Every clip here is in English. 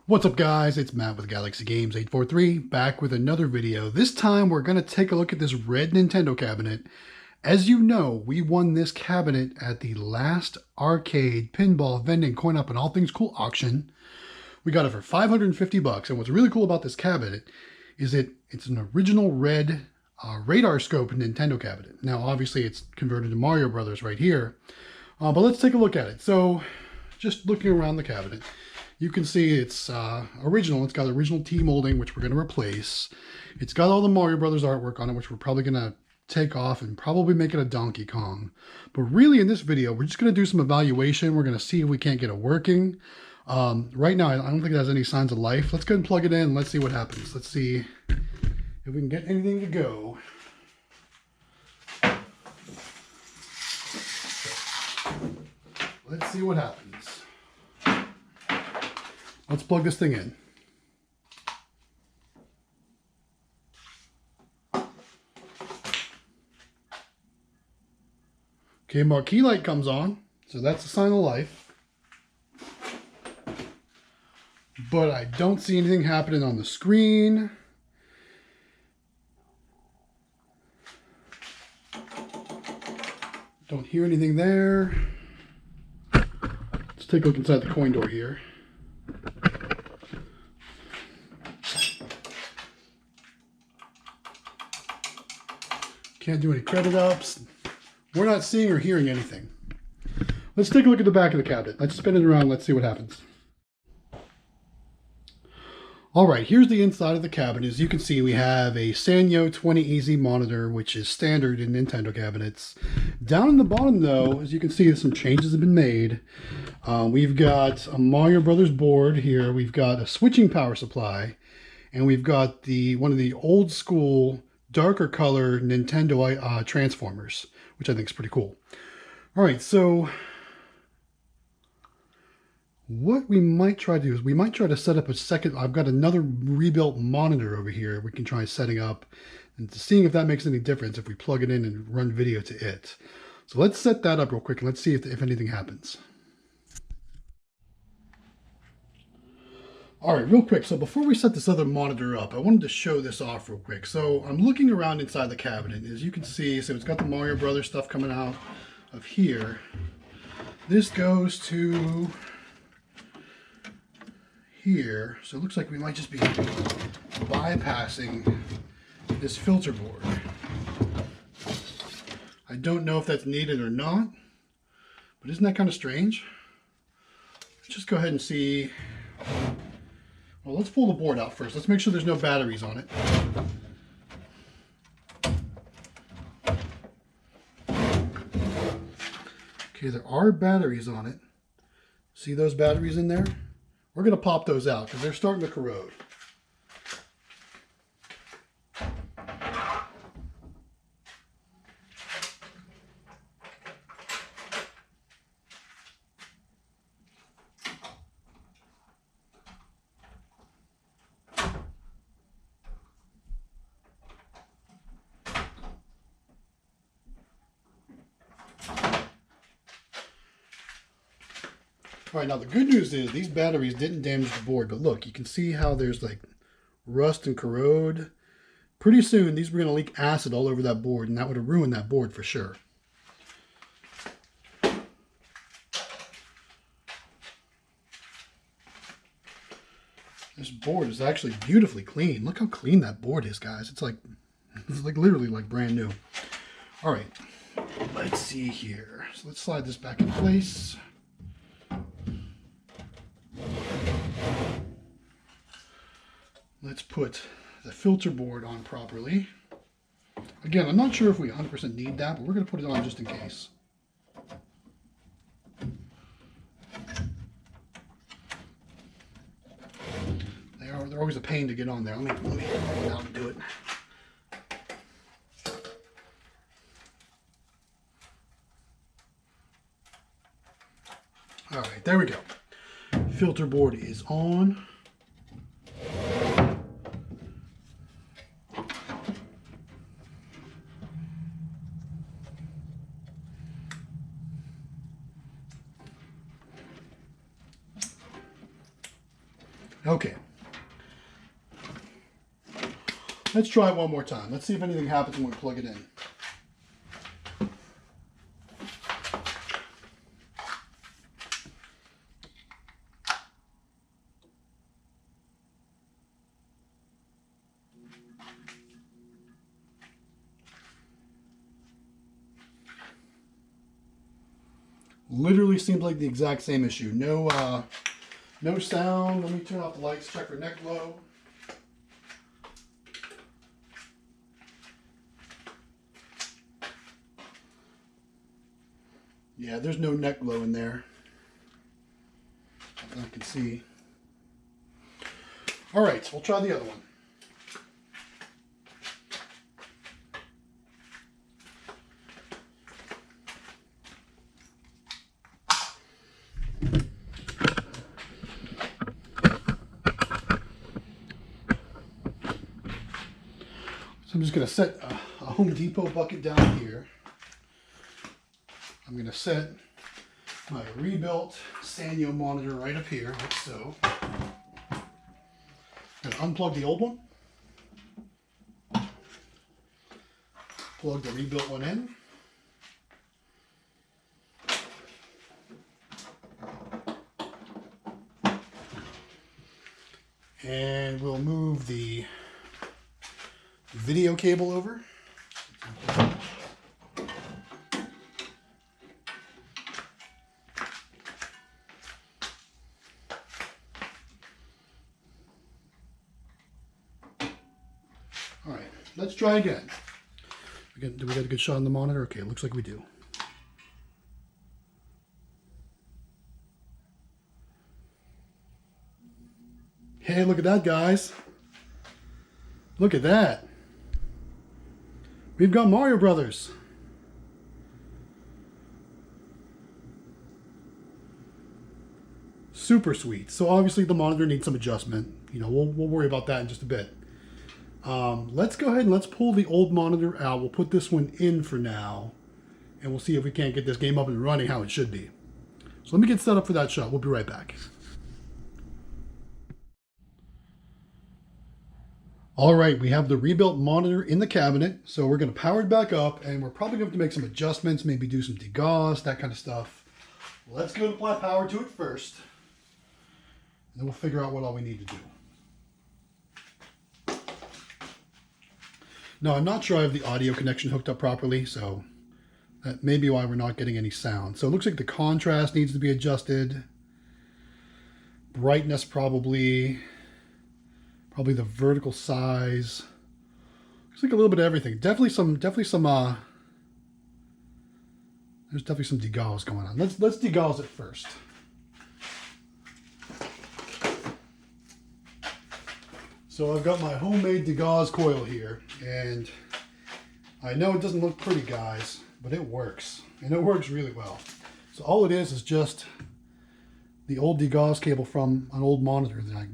What's up guys, it's Matt with Galaxy Games 843 back with another video. This time we're going to take a look at this red Nintendo cabinet. As you know, we won this cabinet at the last arcade, pinball, vending, coin up, and all things cool auction. We got it for 550 bucks, and what's really cool about this cabinet is it's an original red radar scope Nintendo cabinet. Now obviously it's converted to Mario Brothers right here, but let's take a look at it. So just looking around the cabinet, you can see it's original. It's got original T molding, which we're going to replace. It's got all the Mario Brothers artwork on it, which we're probably going to take off and probably make it a Donkey Kong. But really in this video, we're just going to do some evaluation. We're going to see if we can't get it working. Right now, I don't think it has any signs of life. Let's go ahead and plug it in and let's see what happens. Let's see if we can get anything to go. Let's see what happens. Let's plug this thing in. Okay, marquee light comes on, so that's a sign of life. But I don't see anything happening on the screen. Don't hear anything there. Let's take a look inside the coin door here. Can't do any credit ups. We're not seeing or hearing anything. Let's take a look at the back of the cabinet. Let's spin it around. Let's see what happens. All right, here's the inside of the cabinet. As you can see, we have a Sanyo 20EZ monitor, which is standard in Nintendo cabinets. Down in the bottom, though, as you can see, some changes have been made. We've got a Mario Brothers board here. We've got a switching power supply, and we've got one of the old school darker color Nintendo Transformers, which I think is pretty cool. All right, so what we might try to do is we might try to set up a second. I've got another rebuilt monitor over here. We can try setting up and seeing if that makes any difference if we plug it in and run video to it. So let's set that up real quick and let's see if anything happens. All right, real quick. So before we set this other monitor up, I wanted to show this off real quick. So I'm looking around inside the cabinet. As you can see, so it's got the Mario Brothers stuff coming out of here. This goes to here. So it looks like we might just be bypassing this filter board. I don't know if that's needed or not, but isn't that kind of strange? Let's just go ahead and see. Well, let's pull the board out first. Let's make sure there's no batteries on it. Okay, there are batteries on it. See those batteries in there? We're going to pop those out because they're starting to corrode. All right, now the good news is these batteries didn't damage the board, but look, you can see how there's like rust and corrode. Pretty soon, these were going to leak acid all over that board, and that would have ruined that board for sure. This board is actually beautifully clean. Look how clean that board is, guys. It's like literally like brand new. All right, let's see here. So let's slide this back in place. Let's put the filter board on properly. Again, I'm not sure if we 100% need that, but we're going to put it on just in case. They're always a pain to get on there. Let me go out and do it. All right, there we go. Filter board is on. Okay. Let's try it one more time. Let's see if anything happens when we plug it in. Literally seems like the exact same issue. No sound. Let me turn off the lights, check for neck glow. Yeah, there's no neck glow in there. I can see. All right, we'll try the other one. So I'm just going to set a Home Depot bucket down here. I'm going to set my rebuilt Sanyo monitor right up here, like so. I'm going to unplug the old one. Plug the rebuilt one in. And we'll move the video cable over. All right, let's try again. Do we get a good shot on the monitor? Okay, it looks like we do. Hey, look at that, guys. Look at that. We've got Mario Brothers. Super sweet. So obviously the monitor needs some adjustment. You know, we'll worry about that in just a bit. Let's go ahead and let's pull the old monitor out. We'll put this one in for now, and we'll see if we can't get this game up and running how it should be. So let me get set up for that shot. We'll be right back. All right, we have the rebuilt monitor in the cabinet, so we're going to power it back up, and we're probably going to have to make some adjustments, maybe do some degauss, that kind of stuff. Let's go and apply power to it first, and then we'll figure out what all we need to do. Now, I'm not sure I have the audio connection hooked up properly, so that may be why we're not getting any sound. So it looks like the contrast needs to be adjusted. Brightness probably the vertical size. Looks like a little bit of everything. Definitely some there's definitely some degauss going on. Let's degauss it first. So I've got my homemade degauss coil here, and I know it doesn't look pretty, guys, but it works, and it works really well. So all it is just the old degauss cable from an old monitor that I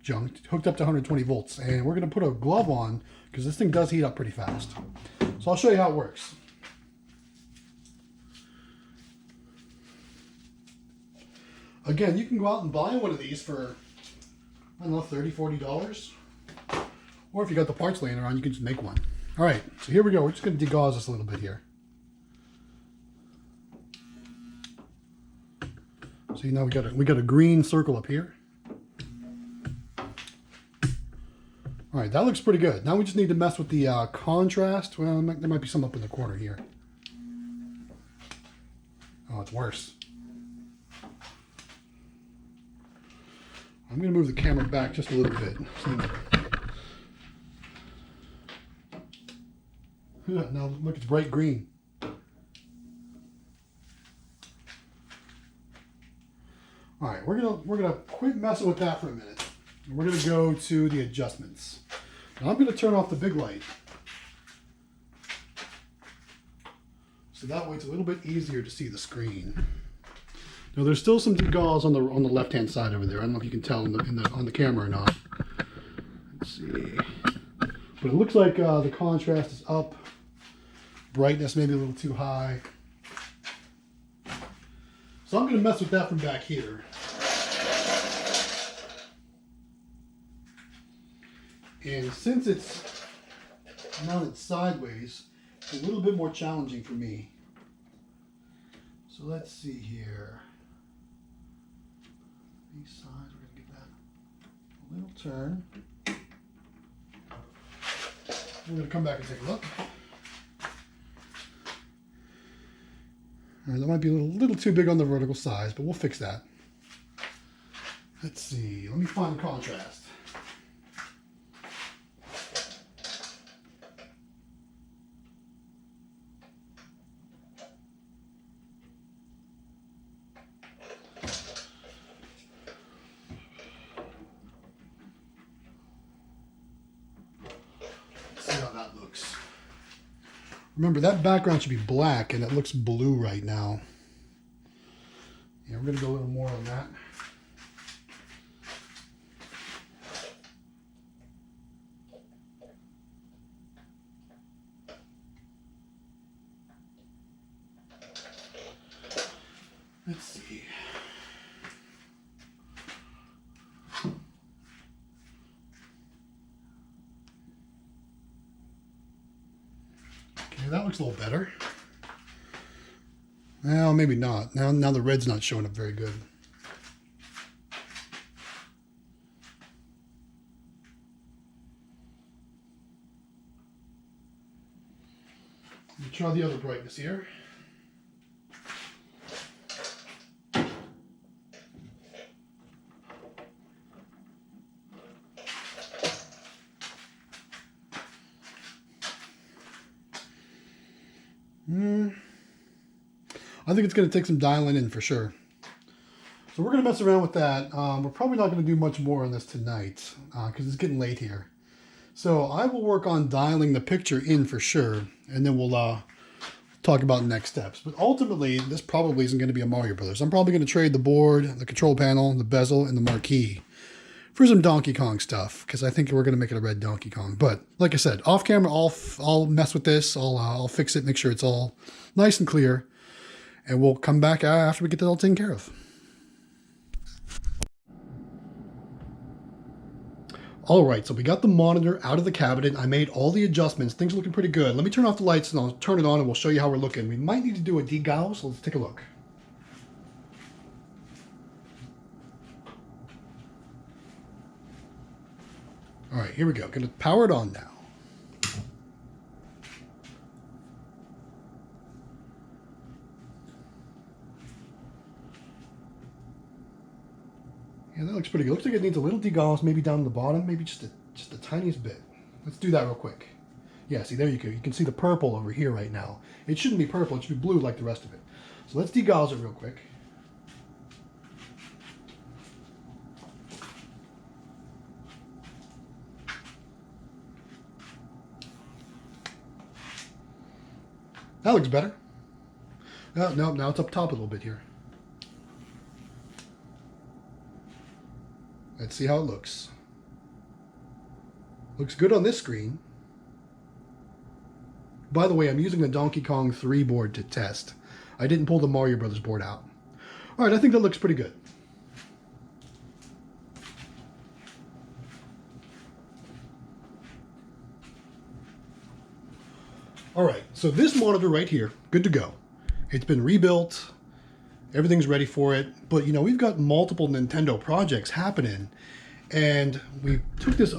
junked, hooked up to 120 volts, and we're going to put a glove on because this thing does heat up pretty fast. So I'll show you how it works. Again, you can go out and buy one of these for, I don't know, $30, $40. Or if you got the parts laying around, you can just make one. All right, so here we go. We're just going to degauss this a little bit here. So now we got a green circle up here. All right, that looks pretty good. Now we just need to mess with the contrast. Well, there might be some up in the corner here. Oh, it's worse. I'm going to move the camera back just a little bit. Now look, it's bright green. All right, we're gonna quit messing with that for a minute. And we're gonna go to the adjustments. Now I'm gonna turn off the big light, so that way it's a little bit easier to see the screen. Now there's still some degauss on the left-hand side over there. I don't know if you can tell on the camera or not. Let's see, but it looks like the contrast is up. Brightness maybe a little too high. So I'm going to mess with that from back here. And since it's mounted sideways, it's a little bit more challenging for me. So let's see here. These sides, we're going to give that a little turn. We're going to come back and take a look. All right, that might be a little too big on the vertical size, but we'll fix that. Let's see. Let me find the contrast. Remember, that background should be black, and it looks blue right now. Yeah, we're going to go a little more on that. Let's see. That looks a little better. Well, maybe not. Now the red's not showing up very good. Let me try the other brightness here. I think it's going to take some dialing in for sure. So we're going to mess around with that. We're probably not going to do much more on this tonight because it's getting late here. So I will work on dialing the picture in for sure, and then we'll talk about next steps. But ultimately, this probably isn't going to be a Mario Brothers. I'm probably going to trade the board, the control panel, the bezel, and the marquee for some Donkey Kong stuff, because I think we're going to make it a red Donkey Kong. But like I said, off camera, I'll mess with this. I'll fix it, make sure it's all nice and clear. And we'll come back after we get that all taken care of. All right, so we got the monitor out of the cabinet. I made all the adjustments. Things are looking pretty good. Let me turn off the lights and I'll turn it on and we'll show you how we're looking. We might need to do a degauss, so let's take a look. All right, here we go. Gonna power it on now. Yeah, that looks pretty good. Looks like it needs a little degauss, maybe down the bottom, maybe just the tiniest bit. Let's do that real quick. Yeah, see, there you go. You can see the purple over here right now. It shouldn't be purple, it should be blue like the rest of it. So let's degauss it real quick. That looks better. Oh, no, now it's up top a little bit here. Let's see how it looks. Looks good on this screen. By the way, I'm using the Donkey Kong 3 board to test. I didn't pull the Mario Brothers board out. All right, I think that looks pretty good. All right, so this monitor right here, good to go. It's been rebuilt. Everything's ready for it. But, you know, we've got multiple Nintendo projects happening. And we took this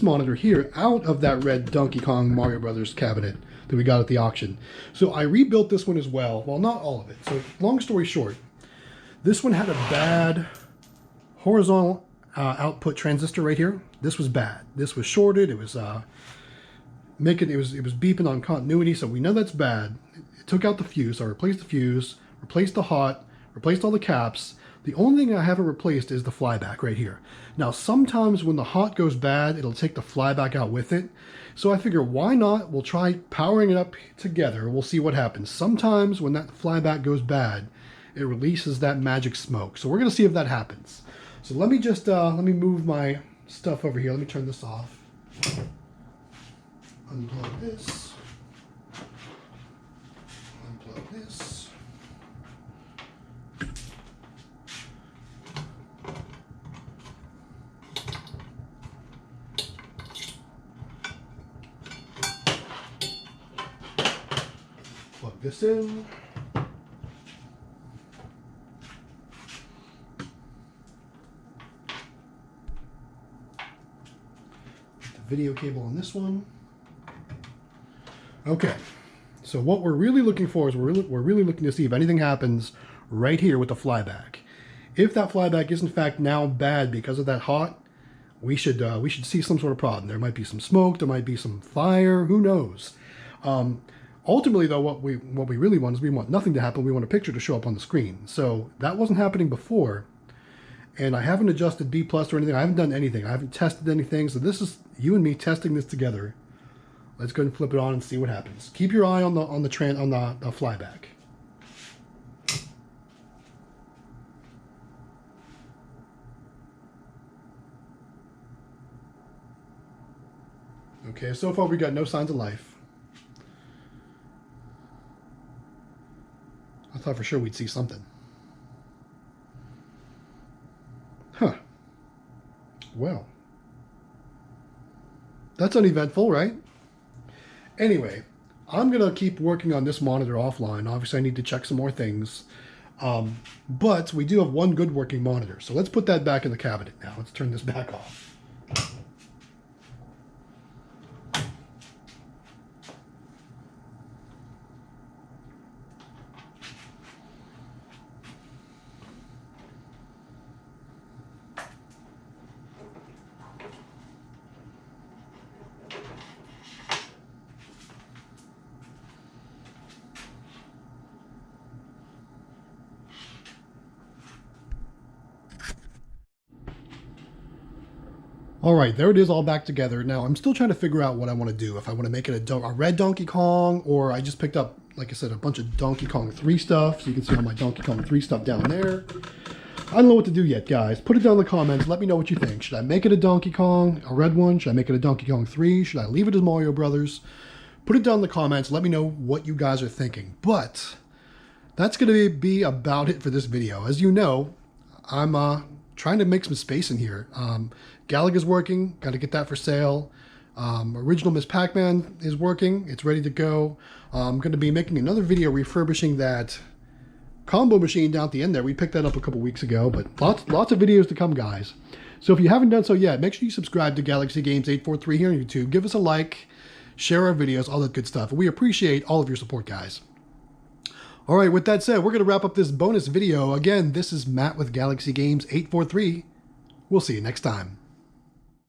monitor here out of that red Donkey Kong Mario Brothers cabinet that we got at the auction. So I rebuilt this one as well. Well, not all of it. So long story short, this one had a bad horizontal output transistor right here. This was bad. This was shorted. It was it was beeping on continuity. So we know that's bad. It took out the fuse. So I replaced the fuse, replaced the hot, replaced all the caps. The only thing I haven't replaced is the flyback right here. Now, sometimes when the hot goes bad, it'll take the flyback out with it. So I figure, why not? We'll try powering it up together. We'll see what happens. Sometimes when that flyback goes bad, it releases that magic smoke. So we're going to see if that happens. So let me just, let me move my stuff over here. Let me turn this off. Unplug this. Unplug this. this in. Video cable on this one. Okay, so what we're really looking for is we're really looking to see if anything happens right here with the flyback. If that flyback is in fact now bad because of that hot, we should see some sort of problem. There might be some smoke, there might be some fire, who knows. Ultimately though, what we really want is we want nothing to happen. We want a picture to show up on the screen. So that wasn't happening before. And I haven't adjusted B+ or anything. I haven't done anything. I haven't tested anything. So this is you and me testing this together. Let's go ahead and flip it on and see what happens. Keep your eye on the flyback. Okay, so far we got no signs of life. I thought for sure we'd see something. Huh. Well, that's uneventful, right? Anyway, I'm going to keep working on this monitor offline. Obviously, I need to check some more things. But we do have one good working monitor. So let's put that back in the cabinet now. Let's turn this back off. All right, there it is all back together. Now, I'm still trying to figure out what I want to do. If I want to make it a red Donkey Kong, or I just picked up, like I said, a bunch of Donkey Kong 3 stuff. So you can see all my Donkey Kong 3 stuff down there. I don't know what to do yet, guys. Put it down in the comments. Let me know what you think. Should I make it a Donkey Kong, a red one? Should I make it a Donkey Kong 3? Should I leave it as Mario Brothers? Put it down in the comments. Let me know what you guys are thinking. But that's going to be about it for this video. As you know, I'm trying to make some space in here. Galaga's working, got to get that for sale. Original Miss Pac-Man is working, it's ready to go. I'm going to be making another video refurbishing that combo machine down at the end there. We picked that up a couple weeks ago, but lots of videos to come, guys. So if you haven't done so yet, make sure you subscribe to Galaxy Games 843 here on YouTube. Give us a like, share our videos, all that good stuff. We appreciate all of your support, guys. All right, with that said, we're going to wrap up this bonus video. Again, this is Matt with Galaxy Games 843. We'll see you next time.